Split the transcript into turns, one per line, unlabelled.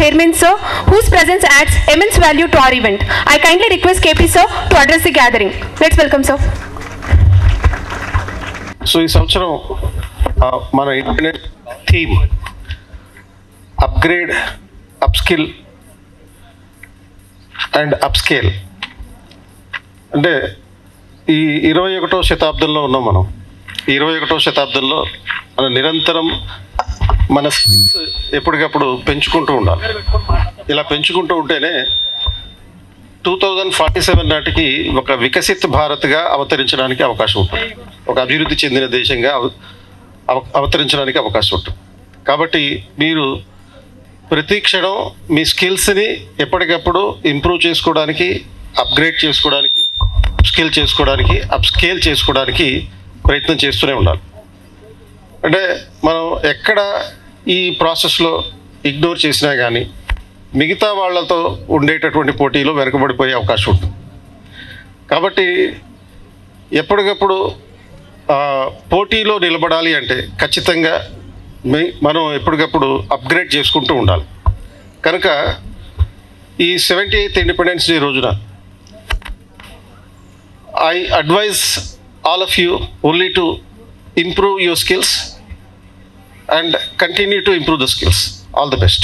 chairman sir, whose presence adds immense value to our event. I kindly request KP sir to address the gathering. Let's welcome sir.
So ఈ సంవత్సరం మన internet theme upgrade, upskill and upscale. అంటే ఈ 21వ శతాబ్దంలో ఉన్నాం మనం. ఈ 21వ శతాబ్దంలో మన నిరంతరం మన స్కిల్స్ ఎప్పటికప్పుడు పెంచుకుంటూ ఉండాలి. ఇలా పెంచుకుంటూ ఉంటేనే 2047 నాటికి ఒక వికసిత్ భారత్గా అవతరించడానికి అవకాశం ఉంటుంది, ఒక అభివృద్ధి చెందిన దేశంగా అవతరించడానికి అవకాశం ఉంటుంది. కాబట్టి మీరు ప్రతి క్షణం మీ స్కిల్స్ని ఎప్పటికప్పుడు ఇంప్రూవ్ చేసుకోవడానికి, అప్గ్రేడ్ చేసుకోవడానికి, అప్స్కేల్ చేసుకోవడానికి ప్రయత్నం చేస్తూనే ఉండాలి. అంటే మనం ఎక్కడ ఈ ప్రాసెస్లో ఇగ్నోర్ చేసినా కానీ మిగతా వాళ్ళతో ఉండేటటువంటి పోటీలో వెనుకబడిపోయే అవకాశం ఉంటుంది. కాబట్టి ఎప్పటికప్పుడు పోటీలో నిలబడాలి అంటే ఖచ్చితంగా మనం ఎప్పటికప్పుడు అప్గ్రేడ్ చేసుకుంటూ ఉండాలి. కనుక ఈ 78th ఇండిపెండెన్స్ డే రోజున I advise all of you only to improve your skills and continue to improve the skills. All the best.